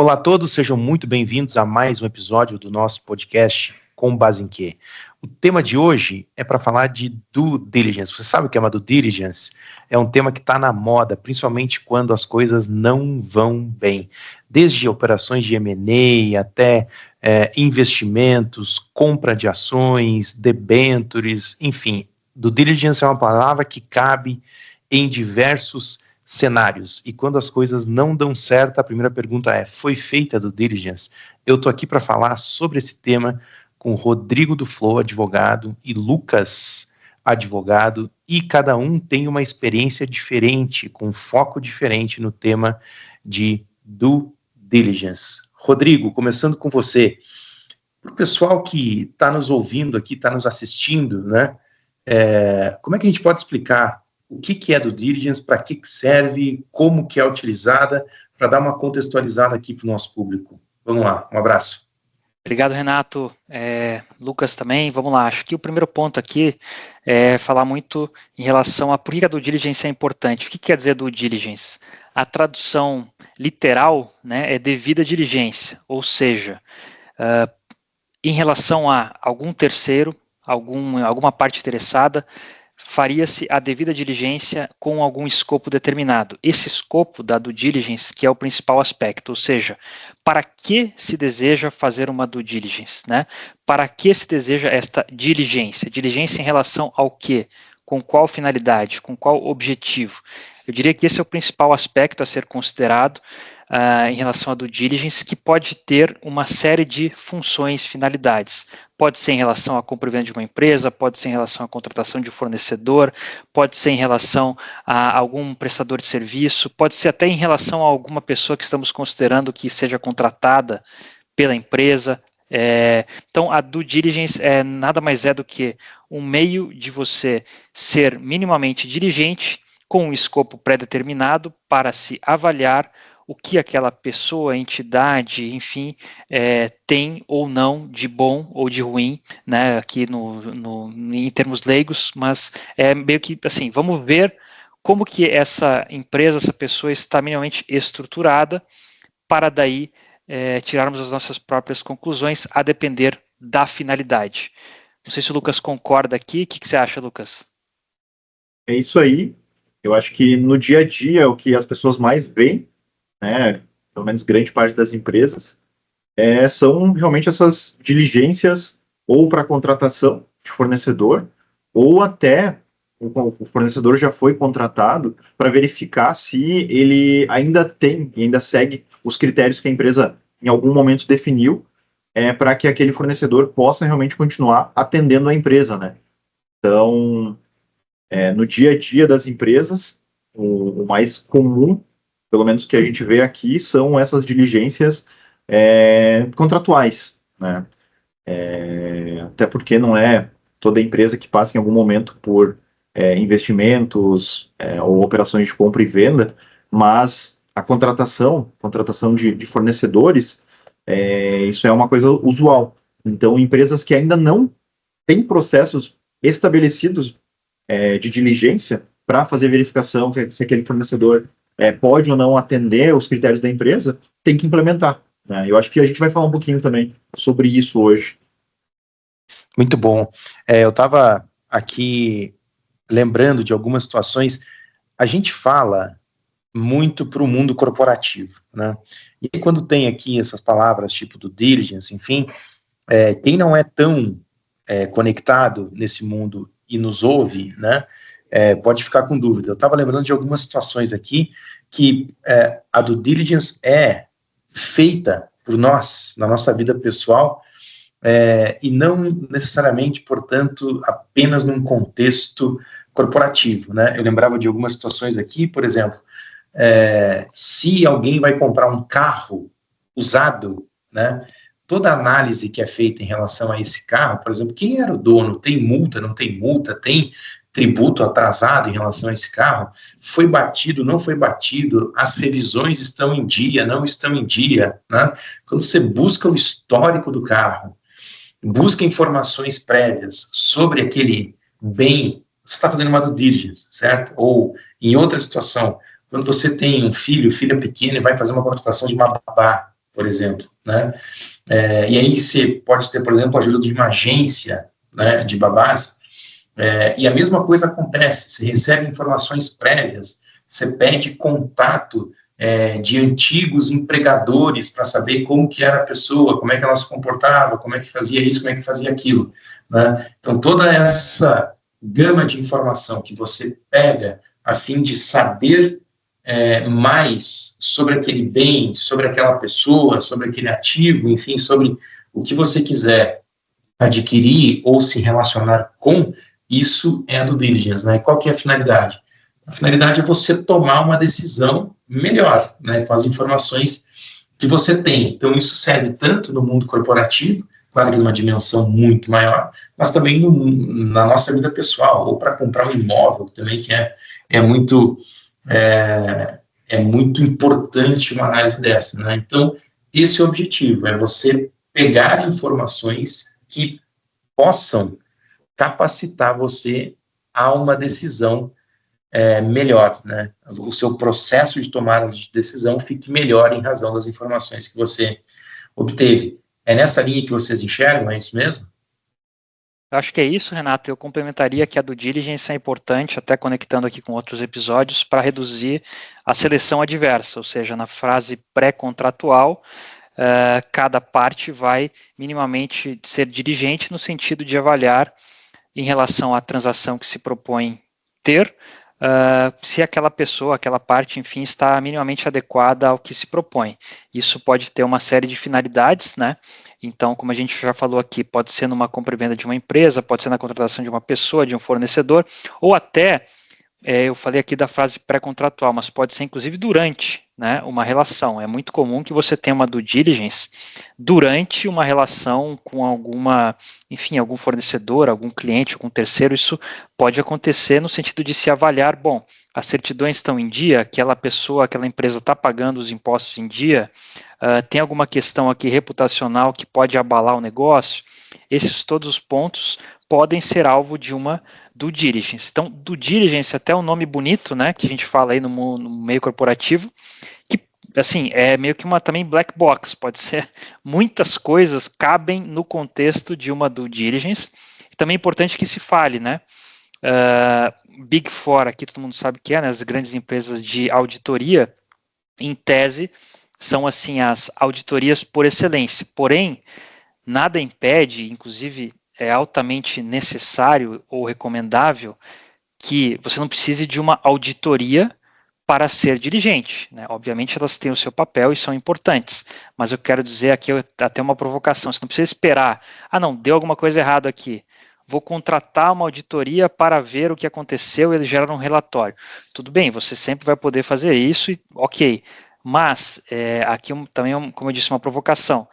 Olá a todos, sejam muito bem-vindos a mais um episódio do nosso podcast Com Base em Quê? O tema de hoje é para falar de due diligence. Você sabe o que é uma due diligence? É um tema que está na moda, principalmente quando as coisas não vão bem. Desde operações de M&A até investimentos, compra de ações, debentures, enfim. Due diligence é uma palavra que cabe em diversos cenários. E quando as coisas não dão certo, a primeira pergunta é: foi feita a due diligence? Eu estou aqui para falar sobre esse tema com Rodrigo do Flow, advogado, e Lucas, advogado, e cada um tem uma experiência diferente, com um foco diferente no tema de due diligence. Rodrigo, começando com você, para o pessoal que está nos ouvindo aqui, está nos assistindo, né? Como é que a gente pode explicar o que é due diligence, para que serve, como que é utilizada, para dar uma contextualizada aqui para o nosso público? Vamos lá, um abraço. Obrigado, Renato. Lucas também, vamos lá. Acho que o primeiro ponto aqui é falar muito em relação a por que a due diligence é importante. O que quer dizer due diligence? A tradução literal, né, é devida diligência, ou seja, em relação a algum terceiro, alguma parte interessada, faria-se a devida diligência com algum escopo determinado. Esse escopo da due diligence que é o principal aspecto, ou seja, para que se deseja fazer uma due diligence, né? Para que se deseja esta diligência? Diligência em relação ao quê? Com qual finalidade? Com qual objetivo? Eu diria que esse é o principal aspecto a ser considerado em relação à due diligence, que pode ter uma série de funções, finalidades. Pode ser em relação à compra e venda de uma empresa, pode ser em relação à contratação de fornecedor, pode ser em relação a algum prestador de serviço, pode ser até em relação a alguma pessoa que estamos considerando que seja contratada pela empresa. Então, a due diligence nada mais é do que um meio de você ser minimamente diligente com um escopo pré-determinado para se avaliar o que aquela pessoa, entidade, enfim, tem ou não de bom ou de ruim, né, aqui em termos leigos, mas é meio que assim, vamos ver como que essa empresa, essa pessoa está minimamente estruturada para daí tirarmos as nossas próprias conclusões a depender da finalidade. Não sei se o Lucas concorda aqui, o que você acha, Lucas? É isso aí. Eu acho que no dia a dia o que as pessoas mais veem, né, pelo menos grande parte das empresas, são realmente essas diligências ou para contratação de fornecedor, ou até o fornecedor já foi contratado para verificar se ele ainda tem e ainda segue os critérios que a empresa em algum momento definiu para que aquele fornecedor possa realmente continuar atendendo a empresa, né? Então, no dia a dia das empresas, o mais comum, pelo menos que a gente vê aqui, são essas diligências contratuais, né? Até porque não é toda empresa que passa em algum momento por investimentos ou operações de compra e venda, mas a contratação de fornecedores, isso é uma coisa usual. Então, empresas que ainda não têm processos estabelecidos de diligência para fazer verificação se aquele fornecedor pode ou não atender os critérios da empresa, tem que implementar, né? Eu acho que a gente vai falar um pouquinho também sobre isso hoje. Muito bom. Eu estava aqui lembrando de algumas situações. A gente fala muito para o mundo corporativo, né? E aí, quando tem aqui essas palavras tipo do diligence, enfim, quem não é tão conectado nesse mundo e nos ouve, né, pode ficar com dúvida. Eu estava lembrando de algumas situações aqui que a due diligence é feita por nós, na nossa vida pessoal, e não necessariamente, portanto, apenas num contexto corporativo, né? Eu lembrava de algumas situações aqui, por exemplo, se alguém vai comprar um carro usado, né, toda a análise que é feita em relação a esse carro, por exemplo, quem era o dono, tem multa, não tem multa, tem tributo atrasado em relação a esse carro, foi batido, não foi batido, as revisões estão em dia, não estão em dia, né? Quando você busca o histórico do carro, busca informações prévias sobre aquele bem, você está fazendo uma due diligence, certo? Ou, em outra situação, quando você tem um filho, filha pequena, e vai fazer uma contratação de uma babá, por exemplo, né? E aí você pode ter, por exemplo, a ajuda de uma agência, né, de babás, e a mesma coisa acontece, você recebe informações prévias, você pede contato de antigos empregadores para saber como que era a pessoa, como é que ela se comportava, como é que fazia isso, como é que fazia aquilo, né? Então, toda essa gama de informação que você pega a fim de saber mais sobre aquele bem, sobre aquela pessoa, sobre aquele ativo, enfim, sobre o que você quiser adquirir ou se relacionar com, isso é a due diligence, né? Qual que é a finalidade? A finalidade é você tomar uma decisão melhor, né, com as informações que você tem. Então, isso serve tanto no mundo corporativo, claro que numa dimensão muito maior, mas também na nossa vida pessoal, ou para comprar um imóvel também, que é muito importante uma análise dessa, né? Então, esse é o objetivo, é você pegar informações que possam capacitar você a uma decisão melhor, né? O seu processo de tomada de decisão fique melhor em razão das informações que você obteve. É nessa linha que vocês enxergam, é isso mesmo? Eu acho que é isso, Renato. Eu complementaria que a due diligence é importante, até conectando aqui com outros episódios, para reduzir a seleção adversa, ou seja, na fase pré-contratual, cada parte vai minimamente ser diligente no sentido de avaliar em relação à transação que se propõe ter, se aquela pessoa, aquela parte, enfim, está minimamente adequada ao que se propõe. Isso pode ter uma série de finalidades, né? Então, como a gente já falou aqui, pode ser numa compra e venda de uma empresa, pode ser na contratação de uma pessoa, de um fornecedor, ou até, eu falei aqui da fase pré-contratual, mas pode ser inclusive durante, né, uma relação. É muito comum que você tenha uma due diligence durante uma relação com algum fornecedor, algum cliente, algum terceiro. Isso pode acontecer no sentido de se avaliar, bom, as certidões estão em dia, aquela pessoa, aquela empresa está pagando os impostos em dia, tem alguma questão aqui reputacional que pode abalar o negócio. Esses todos os pontos podem ser alvo de uma due diligence. Então, due diligence, até um nome bonito, né, que a gente fala aí no meio corporativo, que, assim, é meio que uma também black box, pode ser, muitas coisas cabem no contexto de uma due diligence. E também é importante que se fale, né, Big Four, aqui todo mundo sabe o que é, né, as grandes empresas de auditoria, em tese, são, assim, as auditorias por excelência. Porém, nada impede, inclusive é altamente necessário ou recomendável que você não precise de uma auditoria para ser diligente, né? Obviamente elas têm o seu papel e são importantes, mas eu quero dizer aqui até uma provocação, você não precisa esperar, não, deu alguma coisa errada aqui, vou contratar uma auditoria para ver o que aconteceu e eles geraram um relatório. Tudo bem, você sempre vai poder fazer isso, ok, mas aqui também, como eu disse, uma provocação.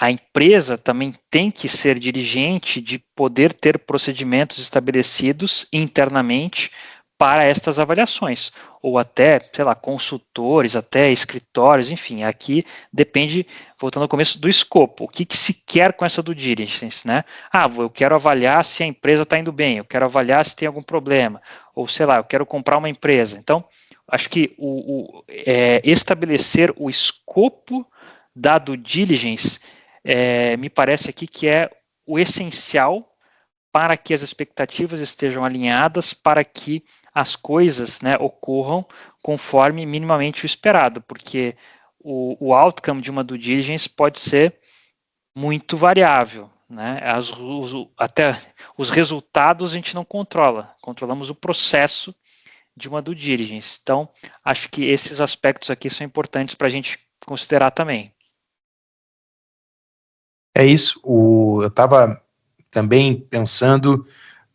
A empresa também tem que ser diligente de poder ter procedimentos estabelecidos internamente para estas avaliações, ou até, sei lá, consultores, até escritórios, enfim, aqui depende, voltando ao começo, do escopo, o que se quer com essa due diligence, né? Eu quero avaliar se a empresa está indo bem, eu quero avaliar se tem algum problema, ou sei lá, eu quero comprar uma empresa. Então, acho que estabelecer o escopo da due diligence me parece aqui que é o essencial para que as expectativas estejam alinhadas, para que as coisas, né, ocorram conforme minimamente o esperado, porque o outcome de uma due diligence pode ser muito variável, né? Até os resultados a gente não controla, controlamos o processo de uma due diligence. Então, acho que esses aspectos aqui são importantes para a gente considerar também. É isso, eu estava também pensando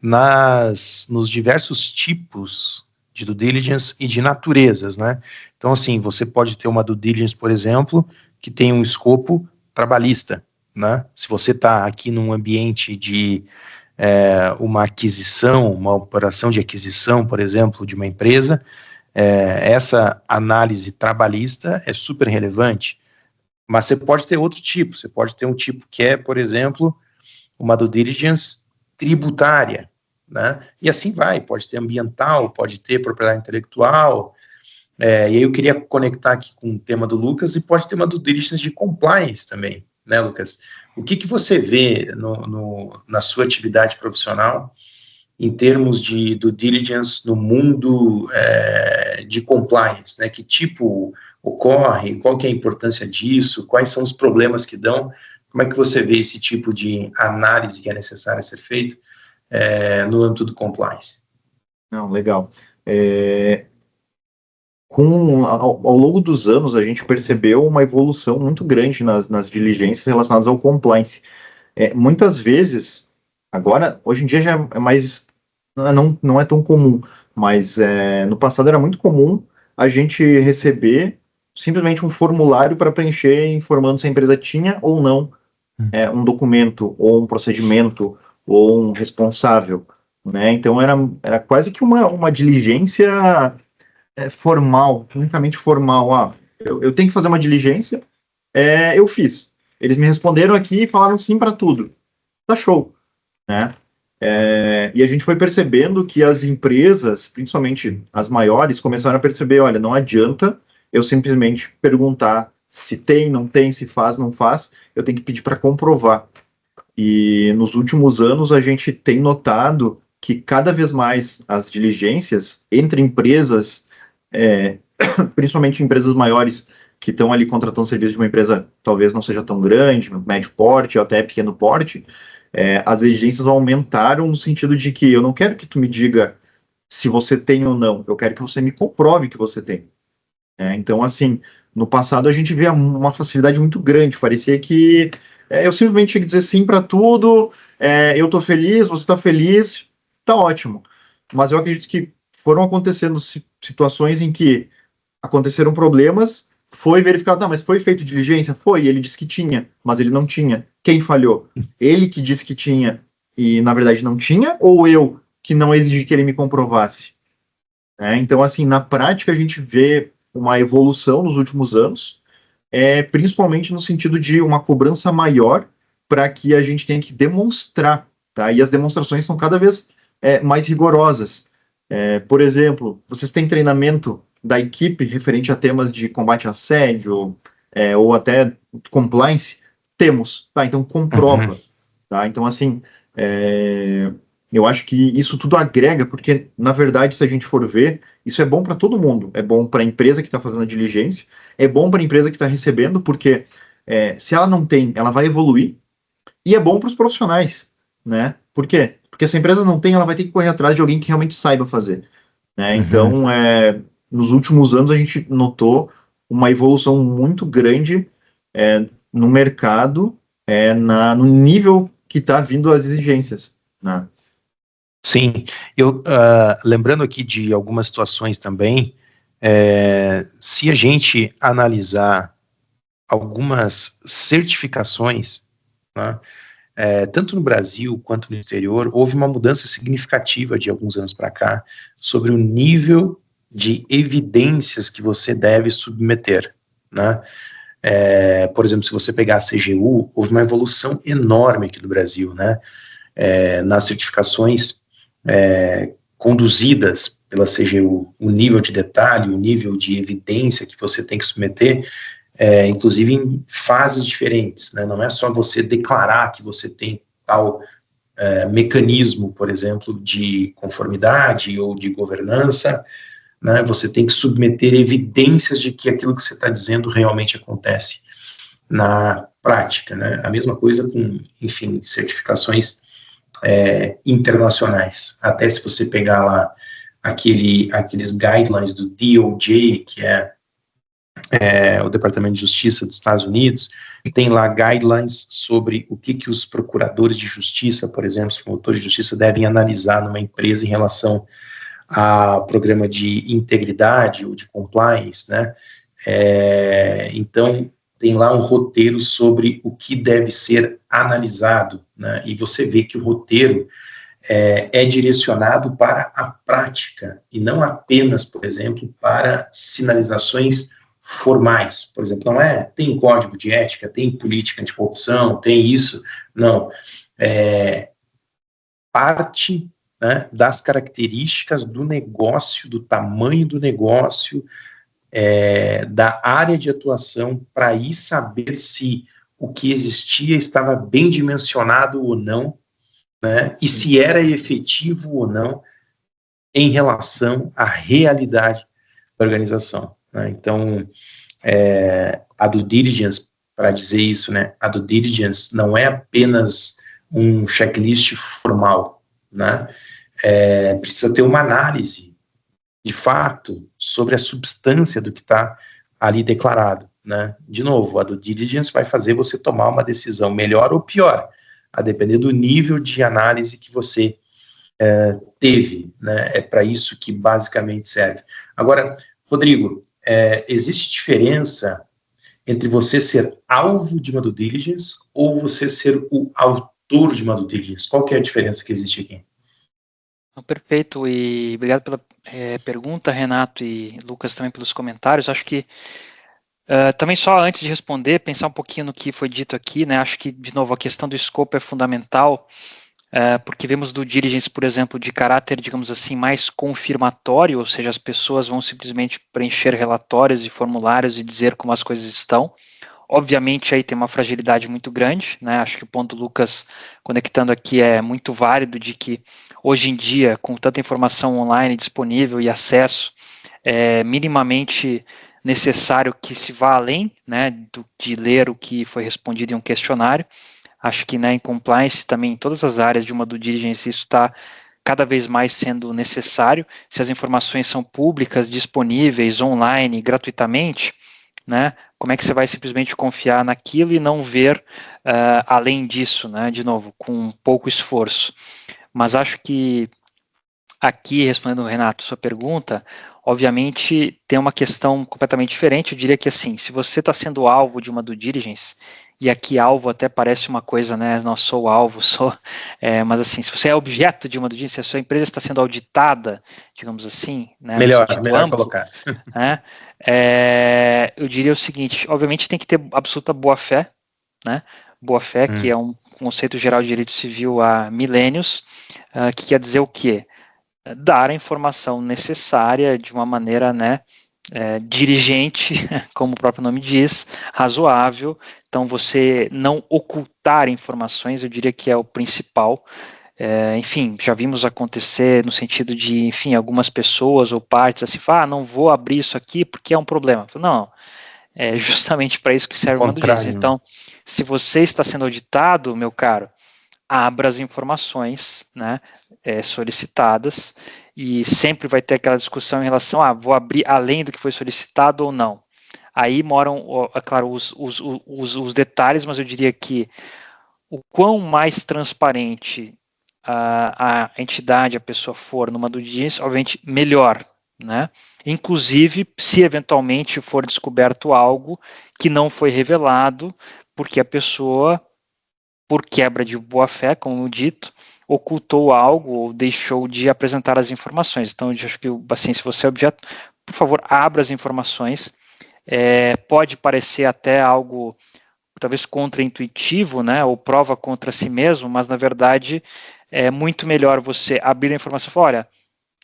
nos diversos tipos de due diligence e de naturezas, né? Então, assim, você pode ter uma due diligence, por exemplo, que tem um escopo trabalhista, né? Se você está aqui num ambiente de uma aquisição, uma operação de aquisição, por exemplo, de uma empresa, essa análise trabalhista é super relevante. Mas você pode ter outro tipo, você pode ter um tipo que é, por exemplo, uma due diligence tributária, né? E assim vai, pode ter ambiental, pode ter propriedade intelectual, E aí eu queria conectar aqui com o tema do Lucas e pode ter uma due diligence de compliance também, né, Lucas? O que você vê na sua atividade profissional em termos de due diligence no mundo de compliance, né? Que tipo ocorre, qual que é a importância disso, quais são os problemas que dão, como é que você vê esse tipo de análise que é necessária ser feito no âmbito do compliance? Não, legal. Ao longo dos anos, a gente percebeu uma evolução muito grande nas diligências relacionadas ao compliance. Muitas vezes, agora, hoje em dia já é mais, não é tão comum, mas no passado era muito comum a gente receber simplesmente um formulário para preencher informando se a empresa tinha ou não um documento, ou um procedimento, ou um responsável, né? Então era quase que uma diligência formal, unicamente formal. Eu tenho que fazer uma diligência, eu fiz. Eles me responderam aqui e falaram sim para tudo. Tá show, né? E a gente foi percebendo que as empresas, principalmente as maiores, começaram a perceber, olha, não adianta eu simplesmente perguntar se tem, não tem, se faz, não faz, eu tenho que pedir para comprovar. E nos últimos anos a gente tem notado que cada vez mais as diligências entre empresas, principalmente empresas maiores que estão ali contratando serviço de uma empresa talvez não seja tão grande, médio porte ou até pequeno porte, as exigências aumentaram no sentido de que eu não quero que tu me diga se você tem ou não, eu quero que você me comprove que você tem. Então, assim, no passado a gente via uma facilidade muito grande, parecia que eu simplesmente tinha que dizer sim para tudo, eu tô feliz, você tá feliz, tá ótimo. Mas eu acredito que foram acontecendo situações em que aconteceram problemas, foi verificado, mas foi feito diligência? Foi, ele disse que tinha, mas ele não tinha. Quem falhou? Ele que disse que tinha e, na verdade, não tinha? Ou eu que não exigi que ele me comprovasse? Então, assim, na prática, a gente vê uma evolução nos últimos anos, principalmente no sentido de uma cobrança maior para que a gente tenha que demonstrar, tá? E as demonstrações são cada vez mais rigorosas. Por exemplo, vocês têm treinamento da equipe referente a temas de combate a assédio ou até compliance? Temos, tá? Então comprova, tá? Então, assim, eu acho que isso tudo agrega, porque, na verdade, se a gente for ver, isso é bom para todo mundo. É bom para a empresa que está fazendo a diligência, é bom para a empresa que está recebendo, porque se ela não tem, ela vai evoluir, e é bom para os profissionais, né? Por quê? Porque se a empresa não tem, ela vai ter que correr atrás de alguém que realmente saiba fazer. Né? Então, nos últimos anos, a gente notou uma evolução muito grande no mercado, no nível que está vindo as exigências, né? Sim, eu lembrando aqui de algumas situações também, se a gente analisar algumas certificações, né, tanto no Brasil quanto no exterior, houve uma mudança significativa de alguns anos para cá sobre o nível de evidências que você deve submeter, né? Por exemplo, se você pegar a CGU, houve uma evolução enorme aqui no Brasil, né? Nas certificações conduzidas pela CGU, o nível de detalhe, o nível de evidência que você tem que submeter, inclusive em fases diferentes, né? Não é só você declarar que você tem tal mecanismo, por exemplo, de conformidade ou de governança, né? Você tem que submeter evidências de que aquilo que você está dizendo realmente acontece na prática, né? A mesma coisa com, enfim, certificações internacionais. Até se você pegar lá aqueles guidelines do DOJ, que é o Departamento de Justiça dos Estados Unidos, tem lá guidelines sobre o que os procuradores de justiça, por exemplo, os promotores de justiça devem analisar numa empresa em relação a programa de integridade ou de compliance, né? Então, tem lá um roteiro sobre o que deve ser analisado, né? E você vê que o roteiro é direcionado para a prática e não apenas, por exemplo, para sinalizações formais. Por exemplo, não tem código de ética, tem política anticorrupção, tem isso, não. Parte, né, das características do negócio, do tamanho do negócio, da área de atuação para ir saber se o que existia estava bem dimensionado ou não, né, e se era efetivo ou não em relação à realidade da organização, né? Então, a due diligence, para dizer isso, né, a due diligence não é apenas um checklist formal, né? Precisa ter uma análise, de fato, sobre a substância do que está ali declarado, né? De novo, a due diligence vai fazer você tomar uma decisão melhor ou pior, a depender do nível de análise que você teve, né? É para isso que basicamente serve. Agora, Rodrigo, existe diferença entre você ser alvo de uma due diligence ou você ser o autor de uma due diligence? Qual que é a diferença que existe aqui? Perfeito, e obrigado pela pergunta, Renato, e Lucas também pelos comentários. Acho que também só antes de responder, pensar um pouquinho no que foi dito aqui, né? Acho que, de novo, a questão do escopo é fundamental, porque vemos do diligence, por exemplo, de caráter, digamos assim, mais confirmatório, ou seja, as pessoas vão simplesmente preencher relatórios e formulários e dizer como as coisas estão. Obviamente aí tem uma fragilidade muito grande, né? Acho que o ponto Lucas conectando aqui é muito válido, de que hoje em dia, com tanta informação online disponível e acesso, é minimamente necessário que se vá além, né, de ler o que foi respondido em um questionário. Acho que, né, em compliance também, em todas as áreas de uma due diligence, isso está cada vez mais sendo necessário. Se as informações são públicas, disponíveis, online, gratuitamente, né, como é que você vai simplesmente confiar naquilo e não ver além disso, né, de novo, com pouco esforço. Mas acho que aqui, respondendo, Renato, sua pergunta, obviamente tem uma questão completamente diferente. Eu diria que, assim, se você está sendo alvo de uma due diligence, e aqui alvo até parece uma coisa, né, não sou alvo, mas assim, se você é objeto de uma due diligence, se a sua empresa está sendo auditada, digamos assim, né, no sentido amplo, colocar. Né, eu diria o seguinte: obviamente tem que ter absoluta boa-fé, né, boa-fé, que é um conceito geral de direito civil há milênios, que quer dizer o quê? Dar a informação necessária de uma maneira, né, dirigente, como o próprio nome diz, razoável. Então, você não ocultar informações, eu diria que é o principal. Enfim, já vimos acontecer no sentido de, enfim, algumas pessoas ou partes assim, não vou abrir isso aqui porque é um problema. Não, é justamente para isso que serve uma due diligence. Então, se você está sendo auditado, meu caro, abra as informações, né, solicitadas, e sempre vai ter aquela discussão em relação a vou abrir além do que foi solicitado ou não. Aí moram, é claro, os detalhes, mas eu diria que o quão mais transparente a entidade, a pessoa for numa due diligence, obviamente melhor, né? Inclusive, se eventualmente for descoberto algo que não foi revelado, porque a pessoa, por quebra de boa-fé, como dito, ocultou algo ou deixou de apresentar as informações. Então, eu acho que, assim, se você é objeto, por favor, abra as informações. Pode parecer até algo talvez contraintuitivo, né, ou prova contra si mesmo, mas na verdade é muito melhor você abrir a informação e falar, olha,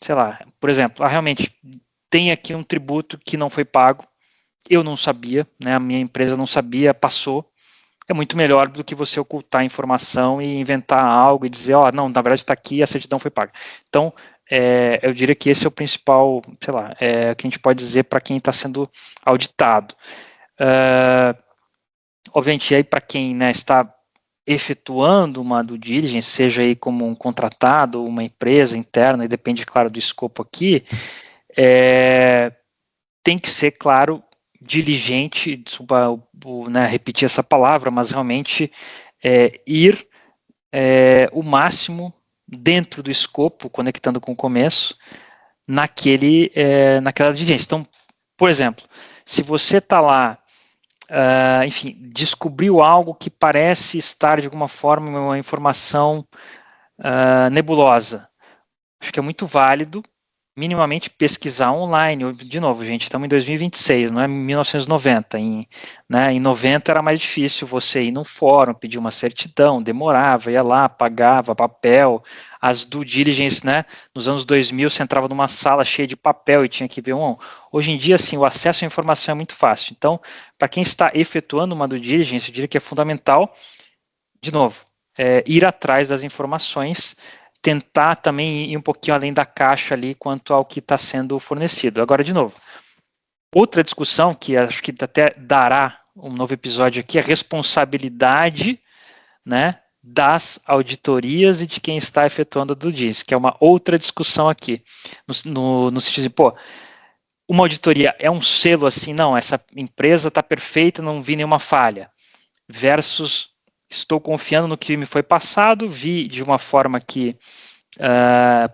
sei lá, por exemplo, realmente tem aqui um tributo que não foi pago, eu não sabia, né, a minha empresa não sabia, passou. É muito melhor do que você ocultar a informação e inventar algo e dizer, não, na verdade está aqui e a certidão foi paga. Então, eu diria que esse é o principal, sei lá, que a gente pode dizer para quem está sendo auditado. Obviamente, aí para quem, né, está efetuando uma due diligence, seja aí como um contratado ou uma empresa interna, e depende, claro, do escopo aqui, tem que ser, claro, diligente, desculpa, né, repetir essa palavra, mas realmente ir o máximo dentro do escopo, conectando com o começo, naquela diligência. Então, por exemplo, se você está lá, enfim, descobriu algo que parece estar, de alguma forma, uma informação nebulosa, acho que é muito válido minimamente pesquisar online. De novo, gente, estamos em 2026, não é 1990. Em 90 era mais difícil você ir num fórum, pedir uma certidão, demorava, ia lá, pagava papel, as due diligence, né? Nos anos 2000 você entrava numa sala cheia de papel e tinha que ver um. Hoje em dia, sim, o acesso à informação é muito fácil. Então, para quem está efetuando uma due diligence, eu diria que é fundamental, de novo, ir atrás das informações, tentar também ir um pouquinho além da caixa ali quanto ao que está sendo fornecido. Agora, de novo, outra discussão que acho que até dará um novo episódio aqui, é a responsabilidade, né, das auditorias e de quem está efetuando a due diligence, que é uma outra discussão aqui, no sentido de, uma auditoria é um selo assim, não, essa empresa está perfeita, não vi nenhuma falha, versus estou confiando no que me foi passado, vi de uma forma que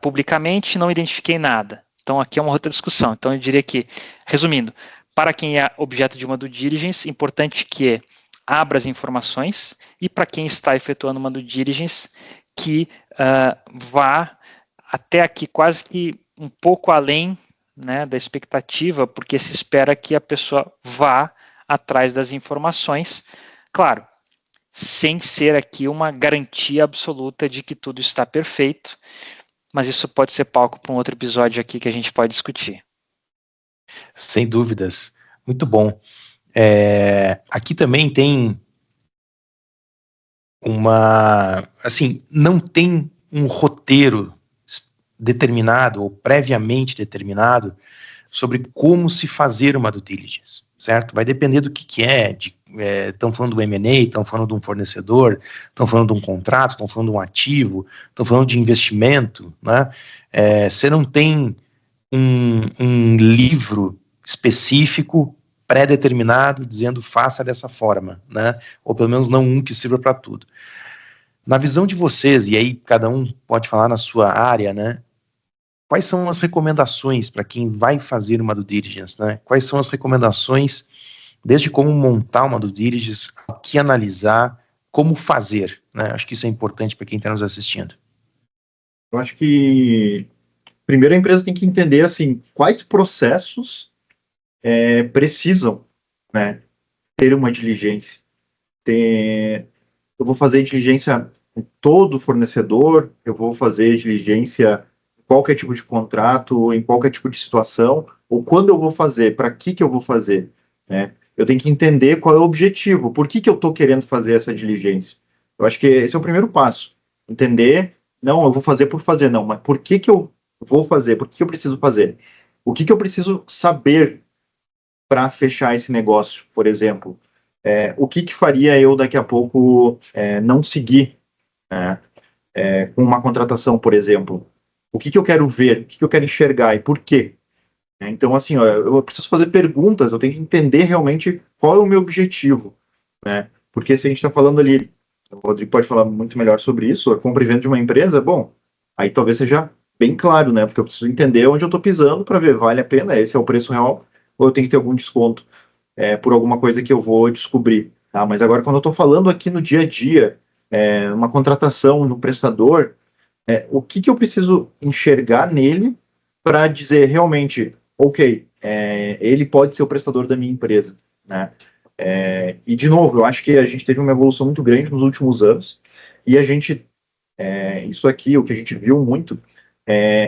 publicamente não identifiquei nada. Então aqui é uma outra discussão. Então eu diria que, resumindo, para quem é objeto de uma due diligence, importante que abra as informações, e para quem está efetuando uma due diligence, que vá até aqui quase que um pouco além, né, da expectativa, porque se espera que a pessoa vá atrás das informações. Claro, sem ser aqui uma garantia absoluta de que tudo está perfeito, mas isso pode ser palco para um outro episódio aqui que a gente pode discutir. Sem dúvidas, muito bom. Aqui também tem não tem um roteiro determinado ou previamente determinado sobre como se fazer uma due diligence, certo? Vai depender do que é, estão falando do M&A, estão falando de um fornecedor, estão falando de um contrato, estão falando de um ativo, estão falando de investimento, né? Você não tem um livro específico, pré-determinado, dizendo faça dessa forma, né? Ou pelo menos não um que sirva para tudo. Na visão de vocês, e aí cada um pode falar na sua área, né? Quais são as recomendações para quem vai fazer uma due diligence, né? Quais são as recomendações, desde como montar uma due diligence, o que analisar, como fazer, né? Acho que isso é importante para quem está nos assistindo. Eu acho que primeiro a empresa tem que entender assim quais processos precisam, né, ter uma diligência. Eu vou fazer diligência em todo fornecedor, eu vou fazer diligência em qualquer tipo de contrato, em qualquer tipo de situação, ou quando eu vou fazer, para que eu vou fazer, né? Eu tenho que entender qual é o objetivo, por que eu estou querendo fazer essa diligência. Eu acho que esse é o primeiro passo. Entender, não, eu vou fazer por fazer, não, mas por que eu vou fazer, por que eu preciso fazer? O que eu preciso saber para fechar esse negócio, por exemplo? O que faria eu daqui a pouco não seguir, né, com uma contratação, por exemplo? O que eu quero ver, o que eu quero enxergar e por quê? Então, assim, eu preciso fazer perguntas, eu tenho que entender realmente qual é o meu objetivo, né? Porque se a gente está falando ali, o Rodrigo pode falar muito melhor sobre isso, a compra e venda de uma empresa, bom, aí talvez seja bem claro, né? Porque eu preciso entender onde eu estou pisando para ver, vale a pena, esse é o preço real, ou eu tenho que ter algum desconto por alguma coisa que eu vou descobrir, tá? Mas agora, quando eu estou falando aqui no dia a dia, uma contratação no prestador, o que eu preciso enxergar nele para dizer realmente, ok, ele pode ser o prestador da minha empresa, né? E, de novo, eu acho que a gente teve uma evolução muito grande nos últimos anos, e a gente, isso aqui, o que a gente viu muito,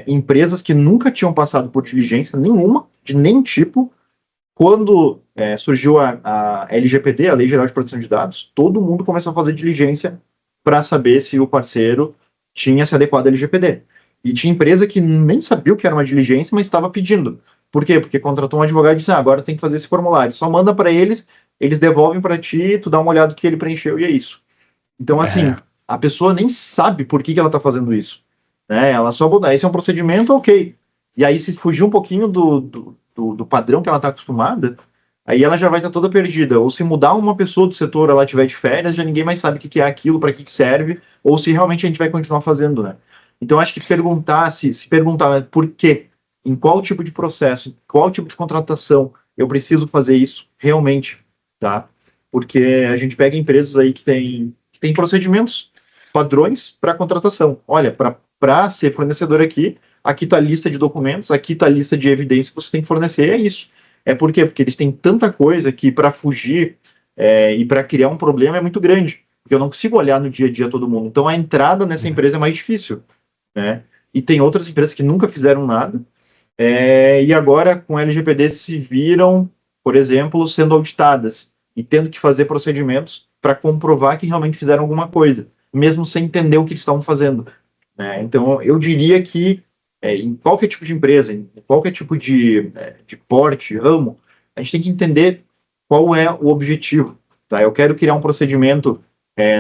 empresas que nunca tinham passado por diligência nenhuma, de nenhum tipo, quando surgiu a LGPD, a Lei Geral de Proteção de Dados, todo mundo começou a fazer diligência para saber se o parceiro tinha se adequado à LGPD. E tinha empresa que nem sabia o que era uma diligência, mas estava pedindo. Por quê? Porque contratou um advogado e disse, agora tem que fazer esse formulário. Só manda para eles, eles devolvem para ti, tu dá uma olhada no que ele preencheu e é isso. Então, assim, a pessoa nem sabe por que ela está fazendo isso. Né? Ela só botar, esse é um procedimento, ok. E aí, se fugir um pouquinho do padrão que ela está acostumada, aí ela já vai estar toda perdida. Ou se mudar uma pessoa do setor, ela tiver de férias, já ninguém mais sabe o que é aquilo, para que serve, ou se realmente a gente vai continuar fazendo, né? Então, acho que perguntar, se perguntar por quê, em qual tipo de processo, em qual tipo de contratação eu preciso fazer isso realmente, tá? Porque a gente pega empresas aí que tem procedimentos, padrões para contratação. Olha, para ser fornecedor aqui, aqui está a lista de documentos, aqui está a lista de evidências que você tem que fornecer, é isso. É por quê? Porque eles têm tanta coisa que para fugir e para criar um problema é muito grande, porque eu não consigo olhar no dia a dia todo mundo. Então a entrada nessa empresa é mais difícil, né? E tem outras empresas que nunca fizeram nada, e agora com o LGPD se viram, por exemplo, sendo auditadas e tendo que fazer procedimentos para comprovar que realmente fizeram alguma coisa, mesmo sem entender o que eles estavam fazendo, né? Então, eu diria que em qualquer tipo de empresa, em qualquer tipo de porte, ramo, a gente tem que entender qual é o objetivo. Tá? Eu quero criar um procedimento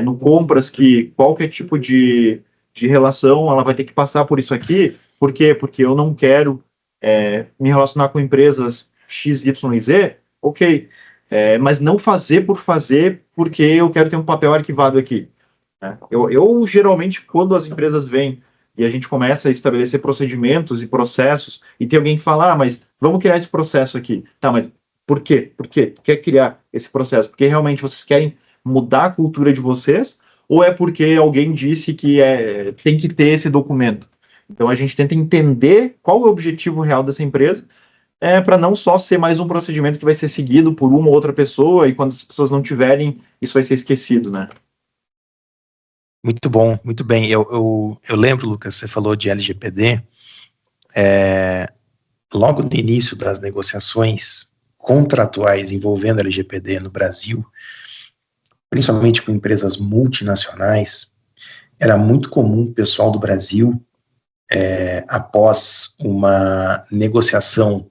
no compras que qualquer tipo de relação ela vai ter que passar por isso aqui. Por quê? Porque eu não quero me relacionar com empresas X, Y e Z, ok. Mas não fazer por fazer porque eu quero ter um papel arquivado aqui. Né? Eu geralmente, quando as empresas vêm e a gente começa a estabelecer procedimentos e processos, e tem alguém que fala, mas vamos criar esse processo aqui. Tá, mas por quê? Por quê? Quer criar esse processo? Porque realmente vocês querem mudar a cultura de vocês? Ou é porque alguém disse que tem que ter esse documento? Então a gente tenta entender qual é o objetivo real dessa empresa, para não só ser mais um procedimento que vai ser seguido por uma ou outra pessoa, e quando as pessoas não tiverem, isso vai ser esquecido, né? Muito bom, muito bem. Eu lembro, Lucas, você falou de LGPD. Logo no início das negociações contratuais envolvendo LGPD no Brasil, principalmente com empresas multinacionais, era muito comum o pessoal do Brasil, após uma negociação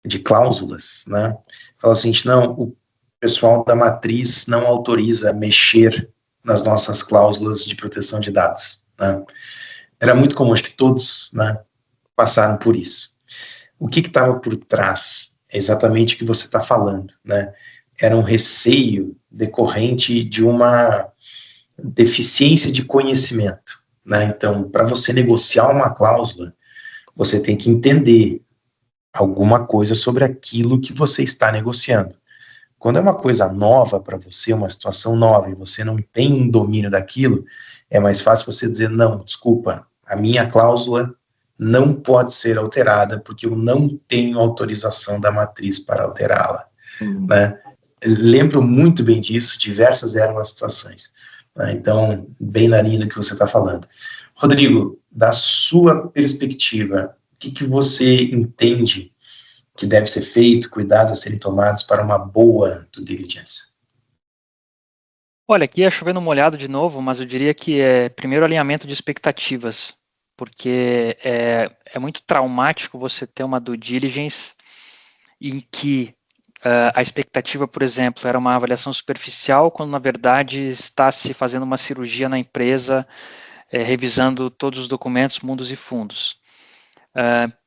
de cláusulas, né, falar assim, não, o pessoal da matriz não autoriza mexer nas nossas cláusulas de proteção de dados. Né? Era muito comum, acho que todos, né, passaram por isso. O que estava por trás? É exatamente o que você está falando. Né? Era um receio decorrente de uma deficiência de conhecimento. Né? Então, para você negociar uma cláusula, você tem que entender alguma coisa sobre aquilo que você está negociando. Quando é uma coisa nova para você, uma situação nova, e você não tem um domínio daquilo, é mais fácil você dizer, não, desculpa, a minha cláusula não pode ser alterada, porque eu não tenho autorização da matriz para alterá-la. Né? Lembro muito bem disso, diversas eram as situações. Né? Então, bem na linha do que você está falando. Rodrigo, da sua perspectiva, o que você entende que deve ser feito, cuidados a serem tomados para uma boa due diligence? Olha, aqui é chovendo molhado de novo, mas eu diria que primeiro alinhamento de expectativas, porque é muito traumático você ter uma due diligence em que a expectativa, por exemplo, era uma avaliação superficial, quando na verdade está se fazendo uma cirurgia na empresa, revisando todos os documentos, mundos e fundos.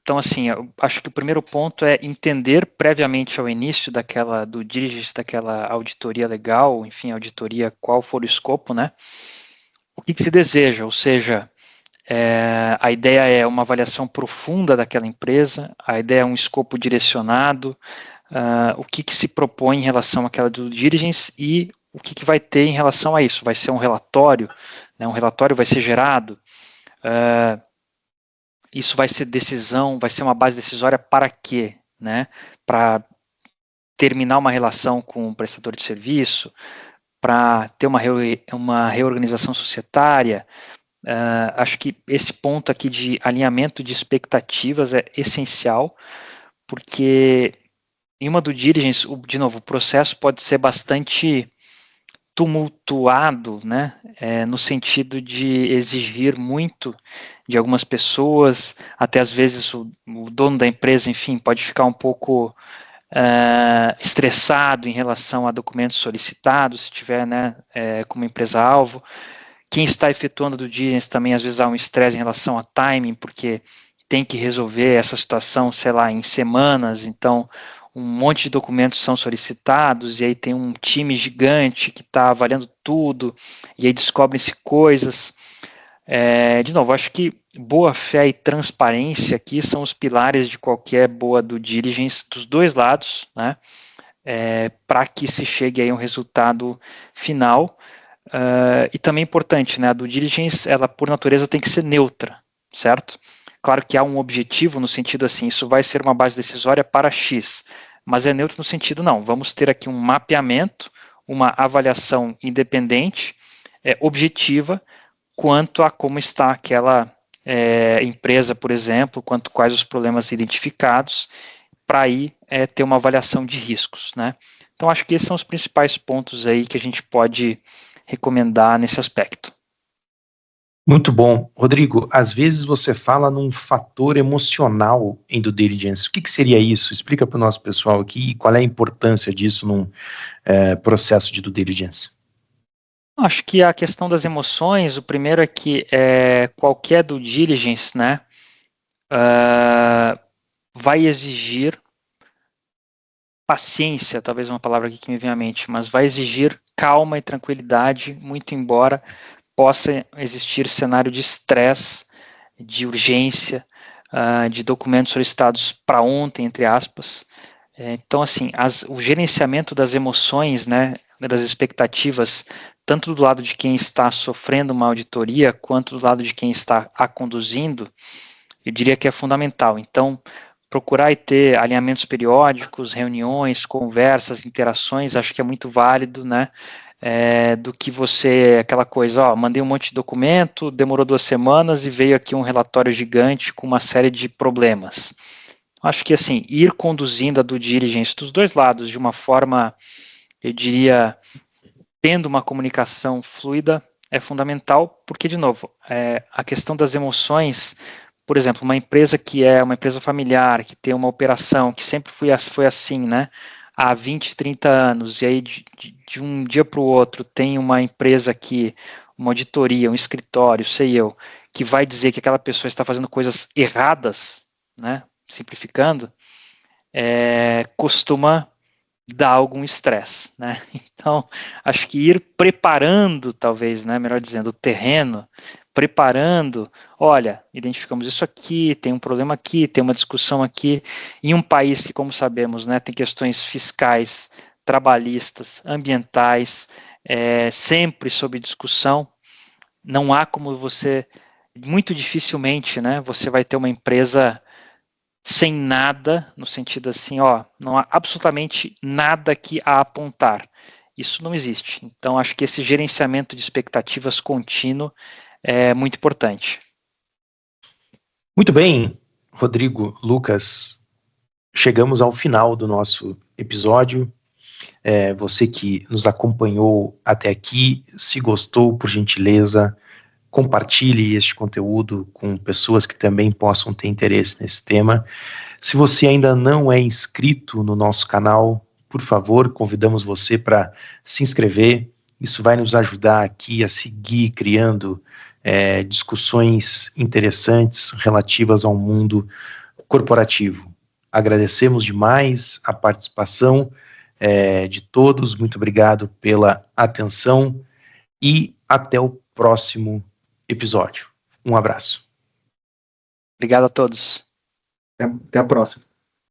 Então, assim, eu acho que o primeiro ponto é entender previamente ao início daquela due diligence, daquela auditoria legal, enfim, auditoria, qual for o escopo, né? O que se deseja, ou seja, a ideia é uma avaliação profunda daquela empresa, a ideia é um escopo direcionado, o que se propõe em relação àquela due diligence e o que vai ter em relação a isso. Vai ser um relatório, né? Um relatório vai ser gerado, isso vai ser decisão, vai ser uma base decisória para quê? Né? Para terminar uma relação com o prestador de serviço, para ter uma reorganização societária. Acho que esse ponto aqui de alinhamento de expectativas é essencial, porque em uma due diligence, de novo, o processo pode ser bastante tumultuado, né, no sentido de exigir muito de algumas pessoas, até às vezes o dono da empresa, enfim, pode ficar um pouco estressado em relação a documentos solicitados, se tiver, né, como empresa-alvo. Quem está efetuando due diligence também, às vezes, há um estresse em relação a timing, porque tem que resolver essa situação, sei lá, em semanas, então um monte de documentos são solicitados, e aí tem um time gigante que está avaliando tudo, e aí descobrem-se coisas. De novo, acho que boa fé e transparência aqui são os pilares de qualquer boa due diligence dos dois lados, né? Para que se chegue aí a um resultado final. E também é importante, né? A due diligence, ela por natureza tem que ser neutra, certo? Claro que há um objetivo no sentido assim, isso vai ser uma base decisória para X, mas é neutro no sentido não, vamos ter aqui um mapeamento, uma avaliação independente, objetiva, quanto a como está aquela empresa, por exemplo, quais os problemas identificados, para aí ter uma avaliação de riscos, né? Então, acho que esses são os principais pontos aí que a gente pode recomendar nesse aspecto. Muito bom. Rodrigo, às vezes você fala num fator emocional em due diligence. O que seria isso? Explica para o nosso pessoal aqui qual é a importância disso num processo de due diligence. Acho que a questão das emoções, o primeiro é que qualquer due diligence, né, vai exigir paciência, talvez uma palavra aqui que me vem à mente, mas vai exigir calma e tranquilidade, muito embora possa existir cenário de estresse, de urgência, de documentos solicitados para ontem, entre aspas. Então, assim, o gerenciamento das emoções, né, das expectativas, tanto do lado de quem está sofrendo uma auditoria, quanto do lado de quem está a conduzindo, eu diria que é fundamental. Então, procurar e ter alinhamentos periódicos, reuniões, conversas, interações, acho que é muito válido, né? Do que você, aquela coisa, mandei um monte de documento, demorou 2 semanas e veio aqui um relatório gigante com uma série de problemas. Acho que, assim, ir conduzindo a due diligence dos dois lados de uma forma, eu diria, tendo uma comunicação fluida é fundamental, porque, de novo, a questão das emoções, por exemplo, uma empresa que é uma empresa familiar, que tem uma operação, que sempre foi assim, né, há 20, 30 anos, e aí de um dia para o outro tem uma empresa aqui, uma auditoria, um escritório, sei eu, que vai dizer que aquela pessoa está fazendo coisas erradas, né, simplificando, costuma dar algum estresse, né? Então, acho que ir preparando, talvez, né, melhor dizendo, o terreno, preparando, olha, identificamos isso aqui, tem um problema aqui, tem uma discussão aqui, em um país que, como sabemos, né, tem questões fiscais, trabalhistas, ambientais, sempre sob discussão, não há como você, muito dificilmente, né, você vai ter uma empresa sem nada, no sentido assim, não há absolutamente nada aqui a apontar. Isso não existe. Então, acho que esse gerenciamento de expectativas contínuo é muito importante. Muito bem, Rodrigo, Lucas, chegamos ao final do nosso episódio. Você que nos acompanhou até aqui, se gostou, por gentileza, compartilhe este conteúdo com pessoas que também possam ter interesse nesse tema. Se você ainda não é inscrito no nosso canal, por favor, convidamos você para se inscrever. Isso vai nos ajudar aqui a seguir criando discussões interessantes relativas ao mundo corporativo. Agradecemos demais a participação de todos. Muito obrigado pela atenção e até o próximo episódio. Um abraço. Obrigado a todos. Até a próxima.